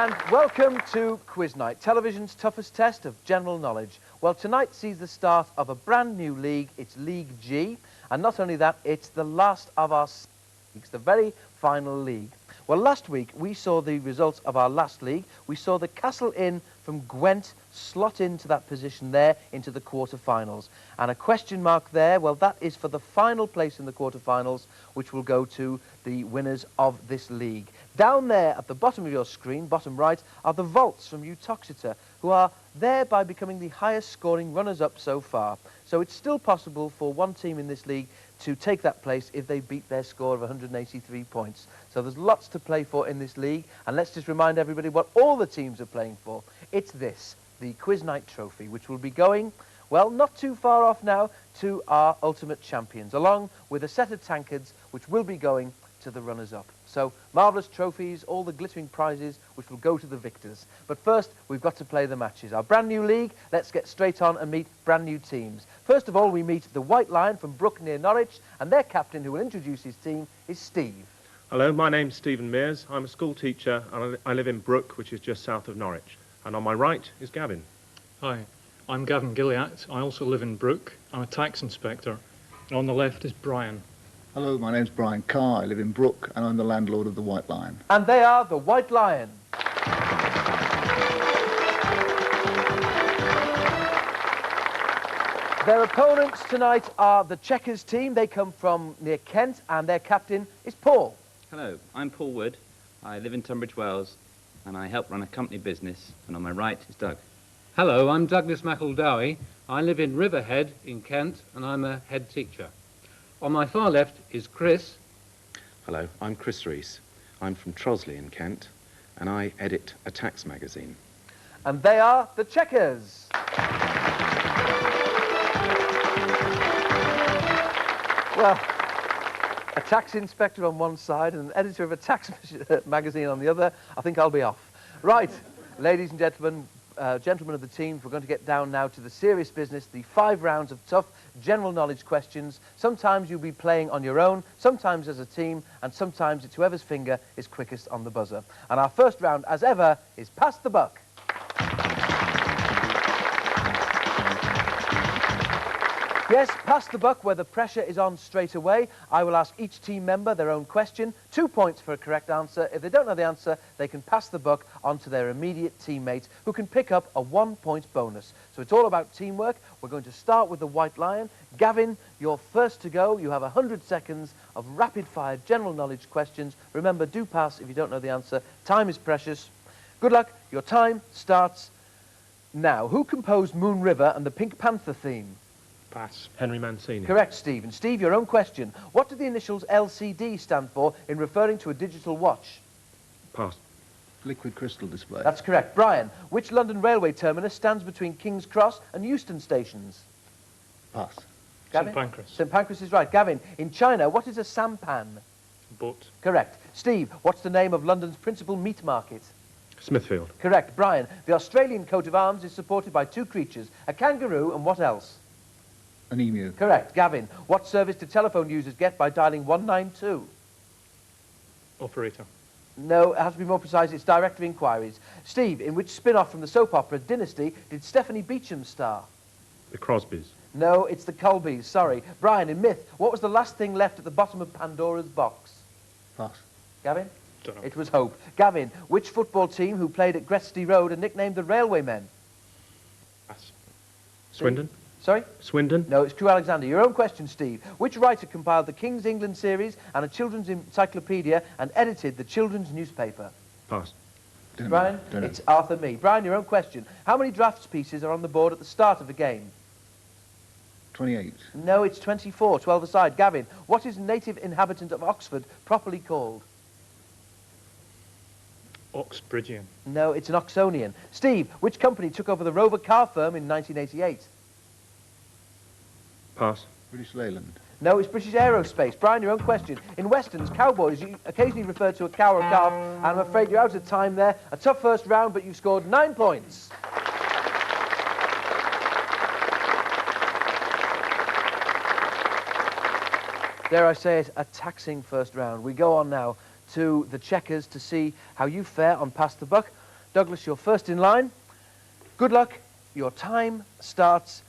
And welcome to Quiz Night, television's toughest test of general knowledge. Well, tonight sees the start of a brand new league. It's League G. And not only that, it's the last of our leagues, the very final league. Well, last week we saw the results of our last league. We saw the Castle Inn from Gwent slot into that position there into the quarter-finals. And a question mark there, well, that is for the final place in the quarter-finals, which will go to the winners of this league. Down there at the bottom of your screen, bottom right, are the Volts from Utoxeter, who are thereby becoming the highest scoring runners-up so far. So it's still possible for one team in this league to take that place if they beat their score of 183 points. So there's lots to play for in this league, and let's just remind everybody what all the teams are playing for. It's this, the Quiz Night Trophy, which will be going, well, not too far off now, to our ultimate champions, along with a set of tankards which will be going to the runners-up. So, marvellous trophies, all the glittering prizes which will go to the victors. But first, we've got to play the matches. Our brand new league, let's get straight on and meet brand new teams. First of all, we meet the White Lion from Brook near Norwich, and their captain, who will introduce his team, is Steve. Hello, my name's Stephen Mears. I'm a school teacher and I live in Brook, which is just south of Norwich. And on my right is Gavin. Hi, I'm Gavin Gilliatt. I also live in Brook. I'm a tax inspector. And on the left is Brian. Hello, my name's Brian Carr. I live in Brook and I'm the landlord of the White Lion. And they are the White Lion. Their opponents tonight are the Chequers team. They come from near Kent, and their captain is Paul. Hello, I'm Paul Wood. I live in Tunbridge Wells, and I help run a company business. And on my right is Doug. Hello, I'm Douglas McEldowie. I live in Riverhead in Kent, and I'm a head teacher. On my far left is Chris. Hello, I'm Chris Rees. I'm from Trosley in Kent, and I edit a tax magazine. And they are the Chequers. Well, a tax inspector on one side and an editor of a tax magazine on the other. I think I'll be off. Right, ladies and gentlemen, gentlemen of the teams, we're going to get down now to the serious business, the 5 rounds of tough general knowledge questions. Sometimes you'll be playing on your own, sometimes as a team, and sometimes it's whoever's finger is quickest on the buzzer. And our first round, as ever, is Pass the Buck. Yes, pass the buck where the pressure is on straight away. I will ask each team member their own question. 2 points for a correct answer. If they don't know the answer, they can pass the buck on to their immediate teammate, who can pick up a 1-point bonus. So it's all about teamwork. We're going to start with the White Lion. Gavin, you're first to go. You have 100 seconds of rapid-fire general knowledge questions. Remember, do pass if you don't know the answer. Time is precious. Good luck. Your time starts now. Who composed Moon River and the Pink Panther theme? Pass. Henry Mancini. Correct, Steve. And Steve, your own question. What do the initials LCD stand for in referring to a digital watch? Pass. Liquid crystal display. That's correct. Brian, which London railway terminus stands between King's Cross and Euston stations? Pass. Gavin? St Pancras. St Pancras is right. Gavin, in China, what is a sampan? Boat. Correct. Steve, what's the name of London's principal meat market? Smithfield. Correct. Brian, the Australian coat of arms is supported by 2 creatures, a kangaroo and what else? An emu. Correct. Gavin, what service do telephone users get by dialing 192? Operator. No, it has to be more precise. It's directory inquiries. Steve, in which spin-off from the soap opera Dynasty did Stephanie Beacham star? The Crosbys. No, it's the Colbys, sorry. Brian, in Myth, what was the last thing left at the bottom of Pandora's box? Pass. Gavin? Don't know. It was Hope. Gavin, which football team who played at Gresty Road are nicknamed the Railwaymen? Pass. Swindon. Sorry? Swindon. No, it's Crew Alexander. Your own question, Steve. Which writer compiled the King's England series and a children's encyclopedia and edited the children's newspaper? Pass. Don't Brian? know. Don't know. It's Arthur Mee. Brian, your own question. How many drafts pieces are on the board at the start of a game? 28. No, it's 24, 12 aside. Gavin, what is a native inhabitant of Oxford properly called? Oxbridgian. No, it's an Oxonian. Steve, which company took over the Rover car firm in 1988? Pass. British Leyland. No, it's British Aerospace. Brian, your own question. In Westerns, cowboys you occasionally refer to a cow or a calf, and I'm afraid you're out of time there. A tough first round, but you've scored 9 points. Dare I say it, a taxing first round. We go on now to the Chequers to see how you fare on Pass the Buck. Douglas, you're first in line. Good luck. Your time starts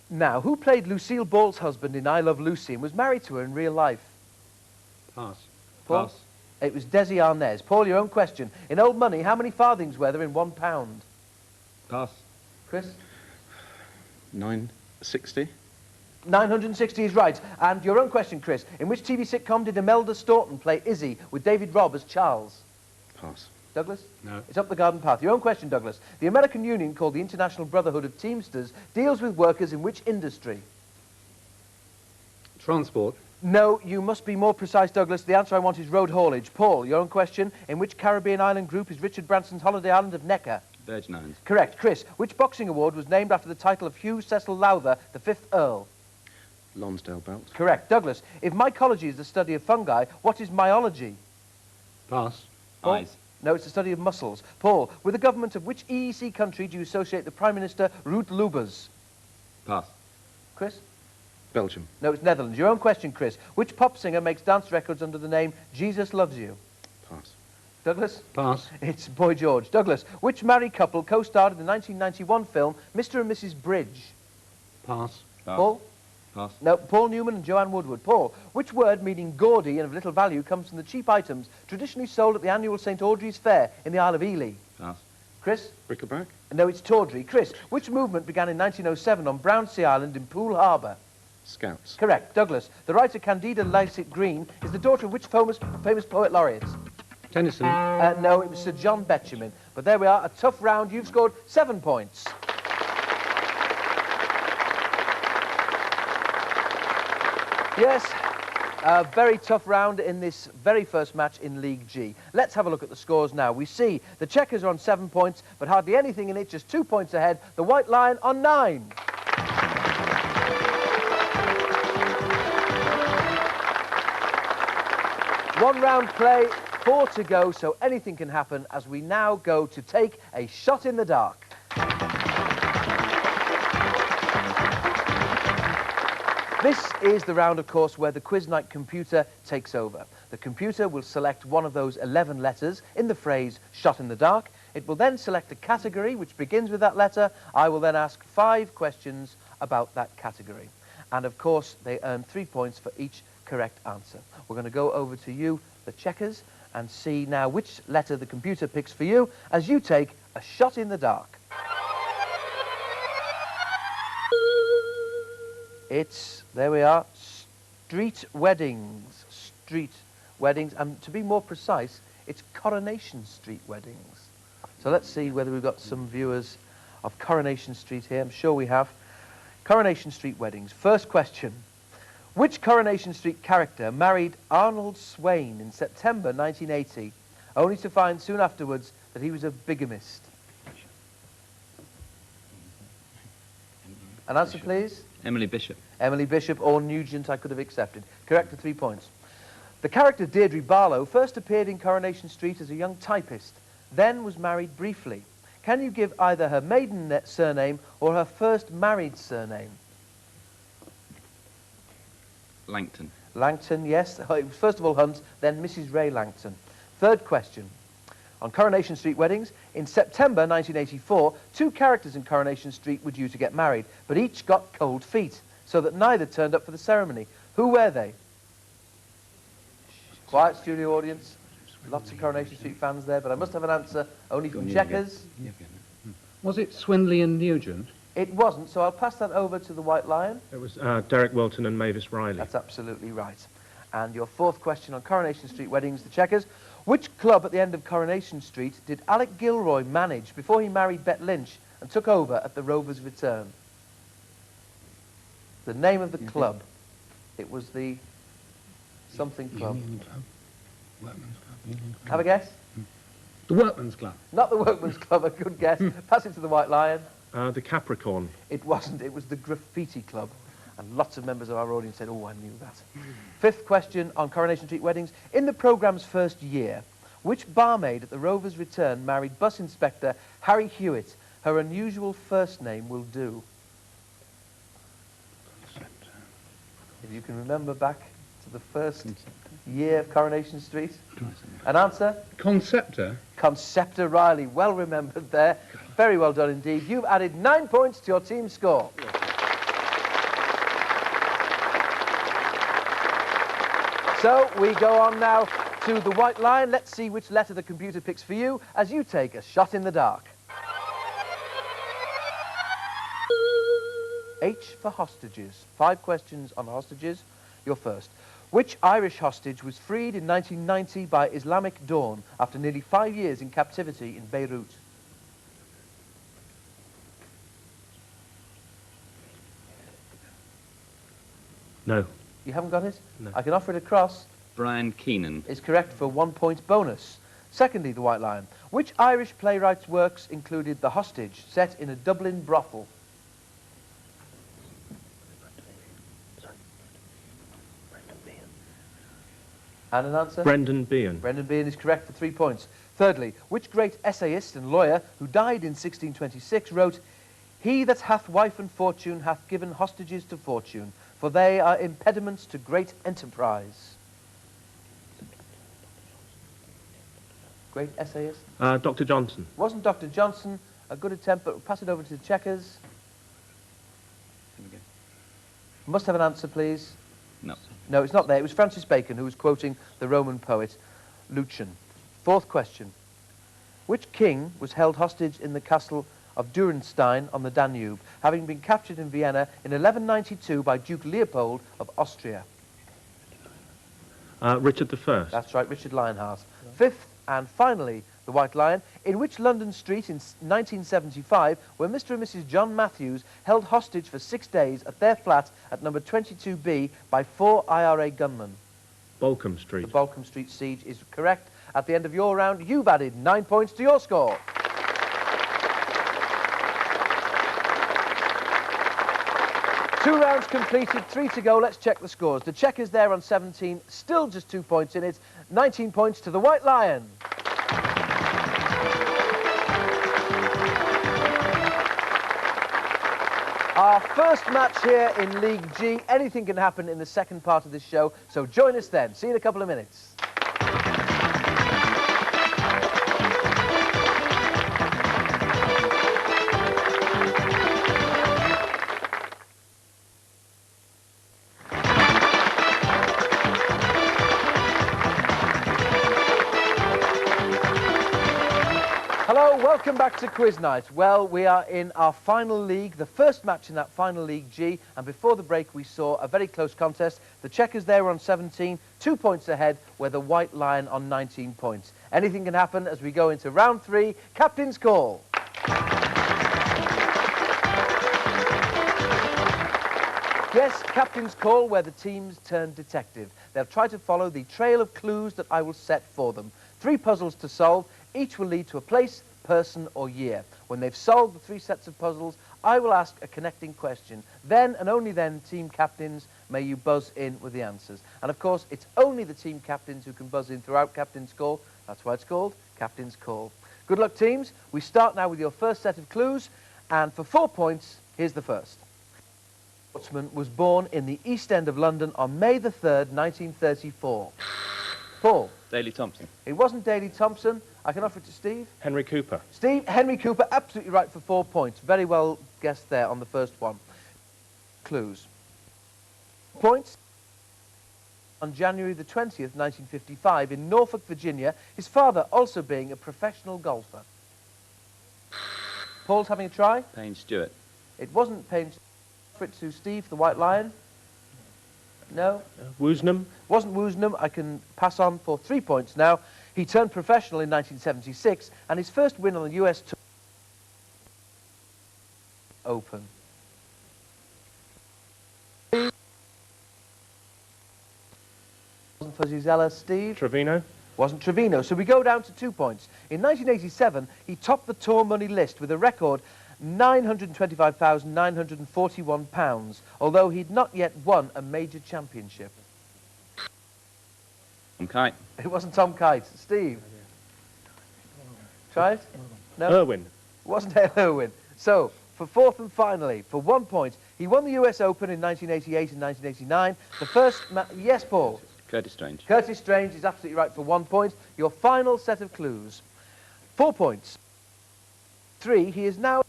now. Who played Lucille Ball's husband in I Love Lucy and was married to her in real life? Pass. Paul? Pass. It was Desi Arnaz. Paul, your own question. In old money, how many farthings were there in £1? Pass. Chris? 960. 960 is right. And your own question, Chris. In which TV sitcom did Imelda Staunton play Izzy with David Robb as Charles? Pass. Douglas? No. It's up the garden path. Your own question, Douglas. The American Union, called the International Brotherhood of Teamsters, deals with workers in which industry? Transport. No, you must be more precise, Douglas. The answer I want is road haulage. Paul, your own question. In which Caribbean island group is Richard Branson's holiday island of Necker? Virgin Islands. Correct. Chris, which boxing award was named after the title of Hugh Cecil Lowther, the 5th Earl? Lonsdale Belt. Correct. Douglas, if mycology is the study of fungi, what is myology? Pass. Paul? Eyes. No, it's the study of mussels. Paul, with the government of which EEC country do you associate the Prime Minister Ruud Lubbers? Pass. Chris? Belgium. No, it's Netherlands. Your own question, Chris. Which pop singer makes dance records under the name Jesus Loves You? Pass. Douglas? Pass. It's Boy George. Douglas, which married couple co-starred in the 1991 film Mr. and Mrs. Bridge? Pass. Pass. Paul? Pass. No, Paul Newman and Joanne Woodward. Paul, which word meaning gaudy and of little value comes from the cheap items traditionally sold at the annual St. Audrey's Fair in the Isle of Ely? Pass. Chris? Bric-a-brac. No, it's tawdry. Chris, which movement began in 1907 on Brownsea Island in Poole Harbour? Scouts. Correct. Douglas, the writer Candida Lycett Green is the daughter of which famous poet laureate? Tennyson. No, it was Sir John Betjeman. But there we are, a tough round. You've scored 7 points. Yes, a very tough round in this very first match in League G. Let's have a look at the scores now. We see the Chequers are on 7 points, but hardly anything in it, just 2 points ahead. The White Lion on 9. One round play, 4 to go, so anything can happen as we now go to take a shot in the dark. This is the round, of course, where the Quiz Night computer takes over. The computer will select one of those 11 letters in the phrase shot in the dark. It will then select a category which begins with that letter. I will then ask 5 questions about that category. And, of course, they earn 3 points for each correct answer. We're going to go over to you, the Chequers, and see now which letter the computer picks for you as you take a shot in the dark. It's, there we are, street weddings. Street weddings. And to be more precise, it's Coronation Street weddings. So let's see whether we've got some viewers of Coronation Street here. I'm sure we have. Coronation Street weddings. First question. Which Coronation Street character married Arnold Swain in September 1980, only to find soon afterwards that he was a bigamist? An answer, please? Emily Bishop. Emily Bishop or Nugent I could have accepted. Correct for 3 points. The character Deirdre Barlow first appeared in Coronation Street as a young typist, then was married briefly. Can you give either her maiden surname or her first married surname? Langton. Langton, yes. It was first of all Hunt, then Mrs. Ray Langton. Third question. On Coronation Street weddings, in September 1984, 2 characters in Coronation Street were due to get married, but each got cold feet, so that neither turned up for the ceremony. Who were they? Quiet studio audience. Lots of Coronation Street fans there, but I must have an answer only from Chequers. Was it Swindley and Nugent? It wasn't, so I'll pass that over to the White Lion. It was Derek Wilton and Mavis Riley. That's absolutely right. And your fourth question on Coronation Street weddings, the Chequers. Which club at the end of Coronation Street did Alec Gilroy manage before he married Bet Lynch and took over at the Rovers' return? The name of the club. It was the something club. Union Club. Workman's Club. Union Club. Have a guess? The Workman's Club. Not the Workman's Club, a good guess. Pass it to the White Lion. The Capricorn. It wasn't, it was the Graffiti Club. And lots of members of our audience said, oh, I knew that. Fifth question on Coronation Street weddings. In the programme's first year, which barmaid at the Rovers' return married bus inspector Harry Hewitt? Her unusual first name will do. If you can remember back to the first year of Coronation Street? An answer? Conceptor? Conceptor Riley. Well remembered there. Very well done indeed. You've added 9 points to your team score. So we go on now to the White Lion. Let's see which letter the computer picks for you as you take a shot in the dark. H for hostages. 5 questions on hostages. You're first. Which Irish hostage was freed in 1990 by Islamic Dawn after nearly 5 years in captivity in Beirut? No. You haven't got it? No. I can offer it across. Brian Keenan. Is correct for 1 point bonus. Secondly, the White Lion. Which Irish playwright's works included The Hostage, set in a Dublin brothel? And an answer? Brendan Behan. Brendan Behan is correct for 3 points. Thirdly, which great essayist and lawyer who died in 1626 wrote, "He that hath wife and fortune hath given hostages to fortune, for they are impediments to great enterprise"? Great essayist? Dr. Johnson. Wasn't Dr. Johnson. A good attempt, but we'll pass it over to the Chequers. Must have an answer, please. No. No, it's not there. It was Francis Bacon who was quoting the Roman poet Lucian. Fourth question. Which king was held hostage in the castle of Durenstein on the Danube, having been captured in Vienna in 1192 by Duke Leopold of Austria? Richard I. That's right, Richard Lionheart. Fifth and finally, the White Lion. In which London street in 1975 were Mr. and Mrs. John Matthews held hostage for 6 days at their flat at number 22B by 4 IRA gunmen? Balcombe Street. The Balcombe Street siege is correct. At the end of your round, you've added 9 points to your score. Two rounds completed, 3 to go. Let's check the scores. The Chequers there on 17, still just 2 points in it. 19 points to the White Lion. Our first match here in League G. Anything can happen in the second part of this show, so join us then. See you in a couple of minutes. Hello, welcome back to Quiz Night. Well, we are in our final league, the first match in that final League G, and before the break we saw a very close contest. The Chequers there were on 17, 2 points ahead, where the White Lion on 19 points. Anything can happen as we go into round 3, Captain's Call. Yes, Captain's Call, where the teams turn detective. They'll try to follow the trail of clues that I will set for them. 3 puzzles to solve. Each will lead to a place, person or year. When they've solved the 3 sets of puzzles, I will ask a connecting question. Then and only then, team captains, may you buzz in with the answers. And of course, it's only the team captains who can buzz in throughout Captain's Call. That's why it's called Captain's Call. Good luck, teams. We start now with your first set of clues. And for 4 points, here's the first. Sportsman was born in the East End of London on May the 3rd, 1934. Paul. Daley Thompson. It wasn't Daley Thompson. I can offer it to Steve. Henry Cooper. Steve, Henry Cooper, absolutely right for 4 points. Very well guessed there on the first one. Clues. Points. On January the 20th, 1955, in Norfolk, Virginia, his father also being a professional golfer. Paul's having a try. Payne Stewart. It wasn't Payne. Offer it to Steve, the White Lion. No? Woosnam. Wasn't Woosnam. I can pass on for 3 points now. He turned professional in 1976, and his first win on the US Tour Open. Wasn't Fuzzy Zeller, Steve? Trevino. Wasn't Trevino. So we go down to 2 points. In 1987, he topped the tour money list with a record £925,941, although he'd not yet won a major championship. Tom Kite. It wasn't Tom Kite. Steve? Try it? No? Irwin. It wasn't Hale Irwin. So, for fourth and finally, for 1 point, He won the US Open in 1988 and 1989. The first... Yes, Paul? Curtis Strange. Curtis Strange is absolutely right for 1 point. Your final set of clues. 4 points. 3, he is now a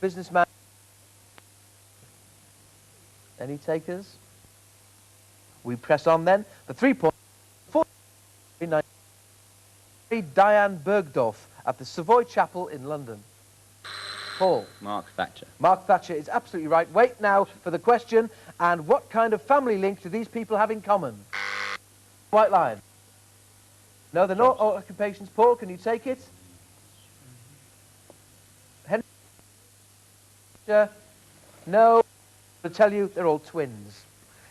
businessman. Any takers? We press on then. The 3 points. 4, Diane Bergdorf at the Savoy Chapel in London. Paul? Mark Thatcher. Mark Thatcher is absolutely right. Wait now for the question. And what kind of family link do these people have in common? White Lion. No, they're not all occupations. Paul, can you take it? Henry? No. To tell you, they're all twins.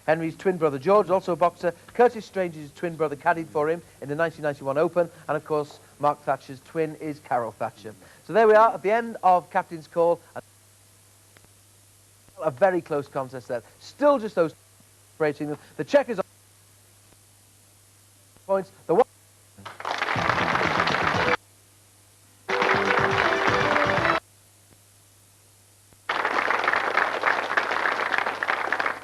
Henry's twin brother George is also a boxer. Curtis Strange's twin brother caddied for him in the 1991 Open. And of course, Mark Thatcher's twin is Carol Thatcher. So there we are at the end of Captain's Call. A very close contest there. Still just those separating them. The Chequers on points. The one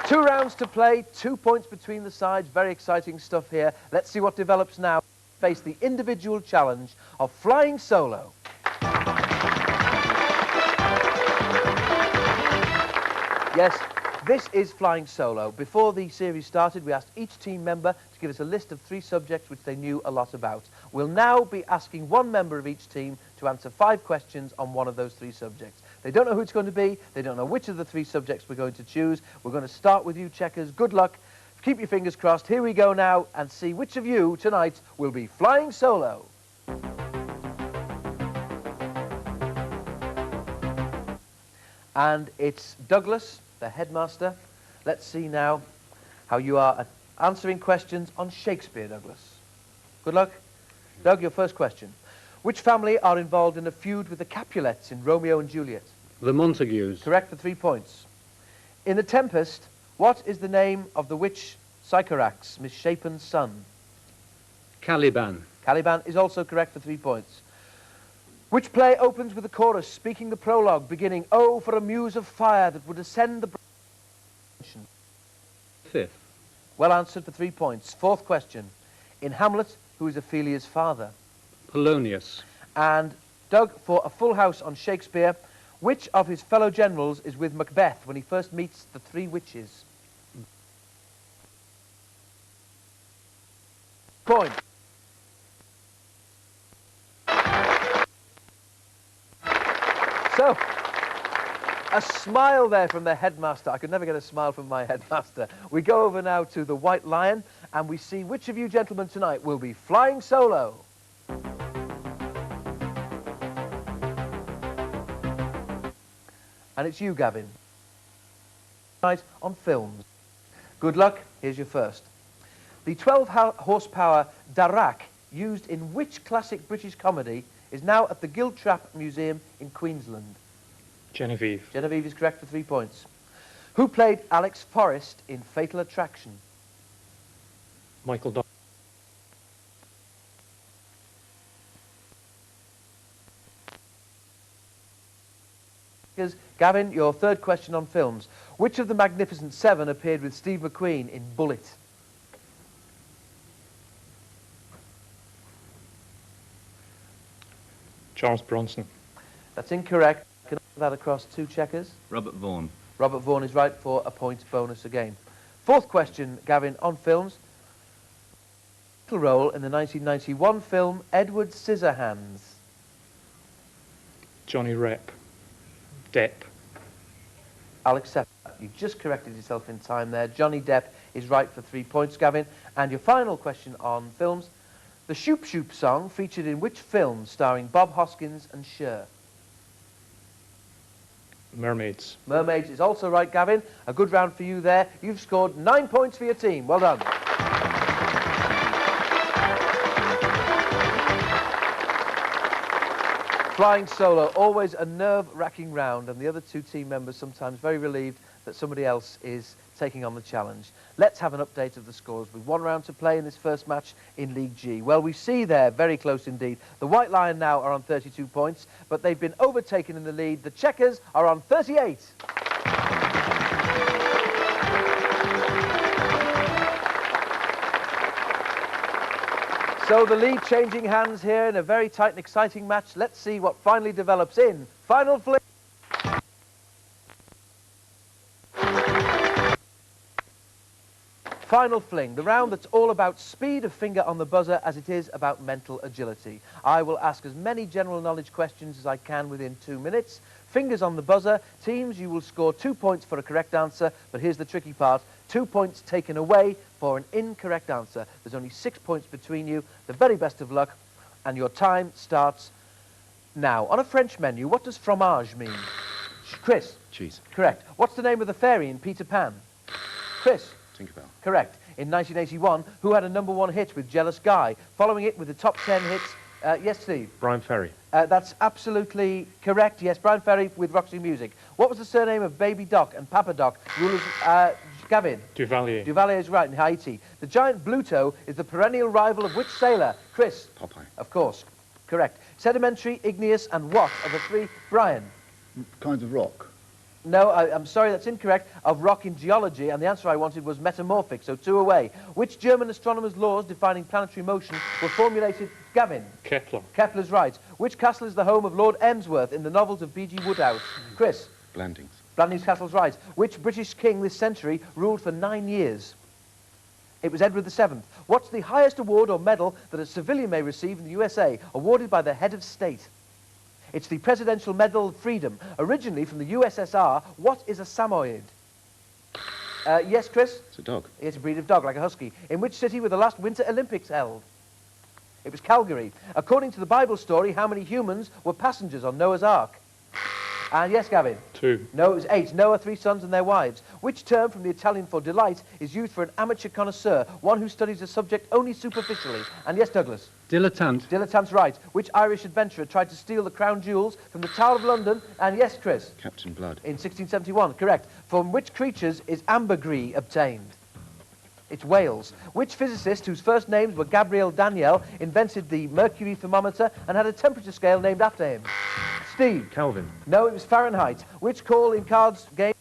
2 rounds to play, 2 points between the sides. Very exciting stuff here. Let's see what develops now. Face the individual challenge of flying solo. Yes, this is flying solo. Before the series started, we asked each team member to give us a list of 3 subjects which they knew a lot about. We'll now be asking one member of each team to answer 5 questions on one of those 3 subjects. They don't know who it's going to be. They don't know which of the 3 subjects we're going to choose. We're going to start with you, Chequers. Good luck. Keep your fingers crossed. Here we go now and see which of you tonight will be flying solo. And it's Douglas, the headmaster. Let's see now how you are at answering questions on Shakespeare, Douglas. Good luck. Doug, your first question. Which family are involved in a feud with the Capulets in Romeo and Juliet? The Montagues. Correct for 3 points. In The Tempest, what is the name of the witch Sycorax, misshapen son? Caliban. Caliban is also correct for 3 points. Which play opens with a chorus speaking the prologue beginning, "Oh, for a muse of fire that would ascend the..." 5th. Well answered for 3 points. 4th question. In Hamlet, who is Ophelia's father? Polonius. And Doug, for a full house on Shakespeare, which of his fellow generals is with Macbeth when he first meets the 3 witches? Point. So, a smile there from the headmaster. I could never get a smile from my headmaster. We go over now to the White Lion, and we see which of you gentlemen tonight will be flying solo. And it's you, Gavin. Tonight on films. Good luck. Here's your first. The 12-horsepower Darracq, used in which classic British comedy, is now at the Giltrap Museum in Queensland? Genevieve. Genevieve is correct for 3 points. Who played Alex Forrest in Fatal Attraction? Michael Douglas. Gavin, your third question on films. Which of the Magnificent Seven appeared with Steve McQueen in Bullet? Charles Bronson. That's incorrect. Can I put that across 2 Chequers? Robert Vaughan. Robert Vaughan is right for a point bonus again. 4th question, Gavin, on films. Title role in the 1991 film Edward Scissorhands. Johnny Depp. I'll accept that. You just corrected yourself in time there. Johnny Depp is right for 3 points, Gavin. And your final question on films. The Shoop Shoop song featured in which film starring Bob Hoskins and Cher? Mermaids. Mermaids is also right, Gavin. A good round for you there. You've scored 9 points for your team. Well done. Flying solo, always a nerve-wracking round, and the other 2 team members sometimes very relieved that somebody else is taking on the challenge. Let's have an update of the scores with 1 round to play in this first match in League G. Well, we see there, very close indeed. The White Lion now are on 32 points, but they've been overtaken in the lead. The Chequers are on 38. So the lead changing hands here in a very tight and exciting match. Let's see what finally develops in Final Fling. Final Fling, the round that's all about speed of finger on the buzzer as it is about mental agility. I will ask as many general knowledge questions as I can within 2 minutes. Fingers on the buzzer. Teams, you will score 2 points for a correct answer, but here's the tricky part. 2 points taken away for an incorrect answer. There's only 6 points between you. The very best of luck, and your time starts now. On a French menu, what does fromage mean? Chris? Cheese. Correct. What's the name of the fairy in Peter Pan? Chris? Tinkerbell. Correct. In 1981, who had a #1 hit with Jealous Guy? Following it with the top 10 hits. Yes, Steve? Brian Ferry. That's absolutely correct. Yes, Brian Ferry with Roxy Music. What was the surname of Baby Doc and Papa Doc? Rulers, Gavin? Duvalier. Duvalier is right, in Haiti. The giant Bluto is the perennial rival of which sailor? Chris? Popeye. Of course. Correct. Sedimentary, igneous, and what are the three? Brian? Kinds of rock. No, I'm sorry, that's incorrect. Of rock in geology, and the answer I wanted was metamorphic, so 2 away. Which German astronomer's laws defining planetary motion were formulated? Gavin? Kepler. Kepler's right. Which castle is the home of Lord Emsworth in the novels of B.G. Wodehouse? Chris? Blandings. Blandings Castle's right. Which British king this century ruled for 9 years? It was Edward VII. What's the highest award or medal that a civilian may receive in the USA, awarded by the head of state? It's the Presidential Medal of Freedom, originally from the USSR. What is a Samoyed? Yes, Chris? It's a dog. It's a breed of dog, like a husky. In which city were the last Winter Olympics held? It was Calgary. According to the Bible story, how many humans were passengers on Noah's Ark? And yes, Gavin? 2. No, it was 8. Noah, 3 sons and their wives. Which term from the Italian for delight is used for an amateur connoisseur, one who studies a subject only superficially? And yes, Douglas? Dilettante. Dilettante's right. Which Irish adventurer tried to steal the crown jewels from the Tower of London? And yes, Chris? Captain Blood. In 1671, correct. From which creatures is ambergris obtained? It's whales. Which physicist, whose first names were Gabriel Daniel, invented the mercury thermometer and had a temperature scale named after him? Steve? Kelvin. No, it was Fahrenheit. Which call in cards game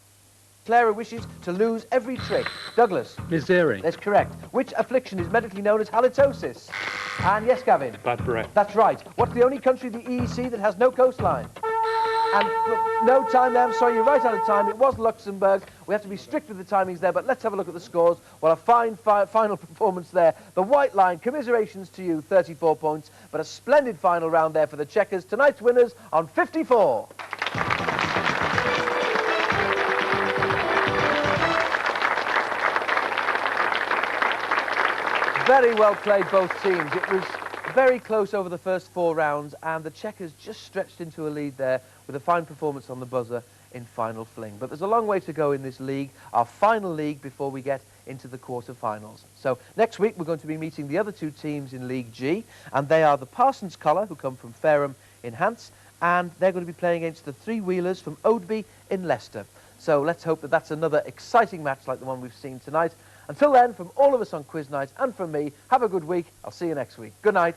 Clara wishes to lose every trick? Douglas? Misery. That's correct. Which affliction is medically known as halitosis? And yes, Gavin? Bad breath. That's right. What's the only country in the EEC that has no coastline? And no time there. I'm sorry, you're right out of time. It was Luxembourg. We have to be strict with the timings there, but let's have a look at the scores. Well, a fine final performance there. The White Line, commiserations to you, 34 points, but a splendid final round there for the Chequers. Tonight's winners on 54. Very well played, both teams. It was very close over the first 4 rounds, and the Chequers just stretched into a lead there with a fine performance on the buzzer in Final Fling. But there's a long way to go in this league, our final league, before we get into the quarter-finals. So next week we're going to be meeting the other 2 teams in League G, and they are the Parsons Collar, who come from Fareham in Hants, and they're going to be playing against the Three-Wheelers from Oadby in Leicester. So let's hope that that's another exciting match like the one we've seen tonight. Until then, from all of us on Quiz Night and from me, have a good week. I'll see you next week. Good night.